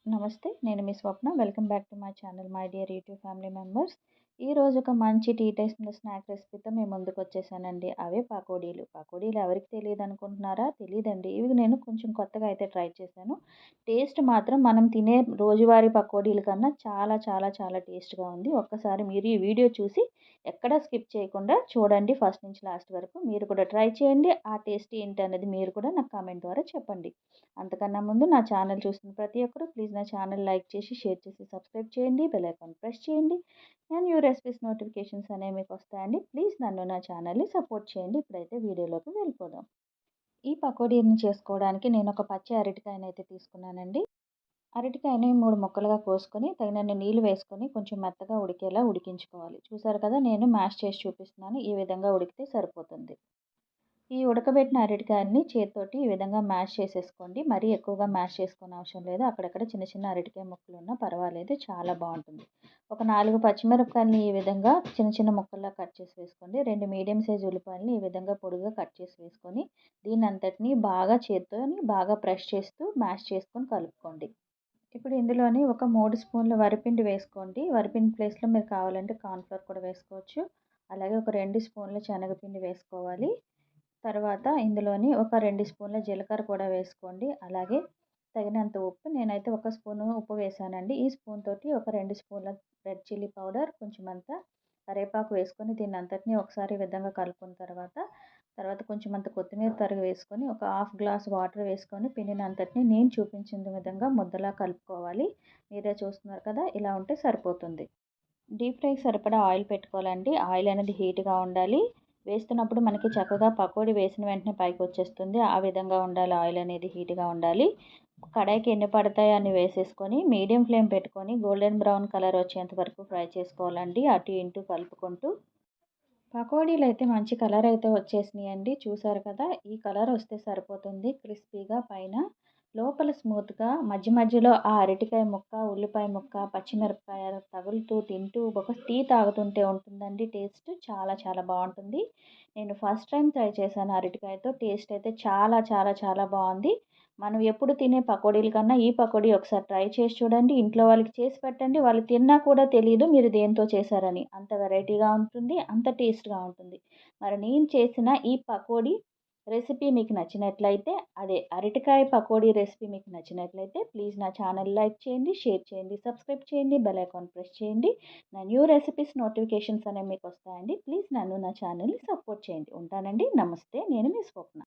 నమస్తే. నేను మీ Swapna. Welcome back to my channel my dear YouTube family members. ఈరోజు ఒక మంచి టీ టేస్ట్ స్నాక్ రెసిపీతో మీ ముందుకొచ్చేసానండి. అవే పకోడీలు. పకోడీలు ఎవరికి తెలీదనుకుంటున్నారా? తెలీదండి. ఇవి నేను కొంచెం కొత్తగా అయితే ట్రై చేశాను. టేస్ట్ మాత్రం మనం తినే రోజువారీ పకోడీల కన్నా చాలా చాలా చాలా టేస్ట్‌గా ఉంది. ఒక్కసారి మీరు ఈ వీడియో చూసి ఎక్కడా స్కిప్ చేయకుండా చూడండి ఫస్ట్ నుంచి లాస్ట్ వరకు. మీరు కూడా ట్రై చేయండి. ఆ టేస్ట్ ఏంటనేది మీరు కూడా నాకు కామెంట్ ద్వారా చెప్పండి. అంతకన్నా ముందు నా ఛానల్ చూస్తున్న ప్రతి ఒక్కరు ప్లీజ్ నా ఛానల్ లైక్ చేసి, షేర్ చేసి, సబ్స్క్రైబ్ చేయండి. బెల్ ఐకాన్ ప్రెస్ చేయండి. నేను న్యూ రెసిపీస్ నోటిఫికేషన్స్ అనేవి మీకు వస్తాయండి. ప్లీజ్ నన్ను నా ఛానల్‌ని సపోర్ట్ చేయండి. ఇప్పుడైతే వీడియోలోకి వెళ్ళిపోదాం. ఈ పకోడీని చేసుకోవడానికి నేను ఒక పచ్చి అరటికాయనైతే తీసుకున్నానండి. అరటికాయని 3 ముక్కలుగా కోసుకొని తగినన్ని నీళ్లు వేసుకొని కొంచెం మెత్తగా ఉడికేలా ఉడికించుకోవాలి. చూసారు కదా! నేను మ్యాష్ చేసి చూపిస్తున్నాను. ఈ విధంగా ఉడికితే సరిపోతుంది. ఈ ఉడకబెట్టిన అరటికాయలని చేత్తోటి ఈ విధంగా మ్యాష్ చేసేసుకోండి. మరీ ఎక్కువగా మ్యాష్ చేసుకోని అవసరం లేదు. అక్కడక్కడ చిన్న చిన్న అరటికాయ ముక్కలున్నా పర్వాలేదు. చాలా బావుంటుంది. ఒక 4 పచ్చిమిరపకాయలని ఈ విధంగా చిన్న చిన్న ముక్కల్లా కట్ చేసి వేసుకోండి. 2 మీడియం సైజ్ ఉల్లిపాయలని ఈ విధంగా పొడుగ్గా కట్ చేసి వేసుకొని దీన్నంతటిని బాగా చేత్తోని బాగా ప్రెస్ చేస్తూ మ్యాష్ చేసుకొని కలుపుకోండి. ఇప్పుడు ఇందులోని ఒక 3 స్పూన్ల వరిపిండి వేసుకోండి. వరిపిండి ప్లేస్‌లో మీరు కావాలంటే కార్న్‌ఫ్లోర్ కూడా వేసుకోవచ్చు. అలాగే ఒక 2 స్పూన్ల శనగపిండి వేసుకోవాలి. తర్వాత ఇందులోని ఒక 2 స్పూన్ల జీలకర్ర కూడా వేసుకోండి. అలాగే తగినంత ఉప్పు. నేనైతే ఒక స్పూను ఉప్పు వేశానండి. ఈ స్పూన్ తోటి ఒక 2 స్పూన్ల రెడ్ చిల్లీ పౌడర్, కొంచెమంత కరివేపాకు వేసుకొని దీన్నంతటిని ఒకసారి ఈ విధంగా కలుపుకున్న తర్వాత కొంచెమంత కొత్తిమీర తరుగు వేసుకొని ఒక హాఫ్ గ్లాస్ వాటర్ వేసుకొని పిండినంతటిని నేను చూపించిన విధంగా ముద్దలా కలుపుకోవాలి. మీరే చూస్తున్నారు కదా! ఇలా ఉంటే సరిపోతుంది. డీప్ ఫ్రైకి సరిపడా ఆయిల్ పెట్టుకోవాలండి. ఆయిల్ అనేది హీట్‌గా ఉండాలి. వేస్తున్నప్పుడు మనకి చక్కగా పకోడీ వేసిన వెంటనే పైకొచ్చేస్తుంది. ఆ విధంగా ఉండాలి. ఆయిల్ అనేది హీట్‌గా ఉండాలి. కడాయికి ఎన్ని పడతాయో అన్ని వేసేసుకొని మీడియం ఫ్లేమ్ పెట్టుకొని గోల్డెన్ బ్రౌన్ కలర్ వచ్చేంత వరకు ఫ్రై చేసుకోవాలండి. అటు ఇటు కలుపుకుంటూ. పకోడీలైతే మంచి కలర్ అయితే వచ్చేసినాయండి. చూసారు కదా! ఈ కలర్ వస్తే సరిపోతుంది. క్రిస్పీగా పైన, లోపల స్మూత్‌గా మధ్య మధ్యలో ఆ అరటికాయ ముక్క, ఉల్లిపాయ ముక్క, పచ్చిమిరపకాయ తగులుతూ తింటూ ఒక టీ తాగుతుంటే ఉంటుందండి టేస్ట్. చాలా చాలా బావుంటుంది. నేను ఫస్ట్ టైమ్ ట్రై చేశాను అరటికాయతో. టేస్ట్ అయితే చాలా చాలా చాలా బావుంది. మనం ఎప్పుడు తినే పకోడీల కన్నా ఈ పకోడీ ఒకసారి ట్రై చేసి చూడండి. ఇంట్లో వాళ్ళకి చేసి పెట్టండి. వాళ్ళు తిన్నా కూడా తెలీదు మీరు దేనితో చేశారని. అంత వెరైటీగా ఉంటుంది. అంత టేస్ట్‌గా ఉంటుంది. మరి నేను చేసిన ఈ పకోడీ రెసిపీ మీకు నచ్చినట్లయితే అదే అరటికాయ పకోడీ రెసిపీ మీకు నచ్చినట్లయితే ప్లీజ్ నా ఛానల్ లైక్ చేయండి, షేర్ చేయండి, సబ్స్క్రైబ్ చేయండి, బెల్ ఐకాన్ ప్రెస్ చేయండి. నా న్యూ రెసిపీస్ నోటిఫికేషన్స్ అనేవి మీకు వస్తాయండి. ప్లీజ్ నన్ను నా ఛానల్‌ని సపోర్ట్ చేయండి. ఉంటానండి. నమస్తే. నేను మీ స్వప్న.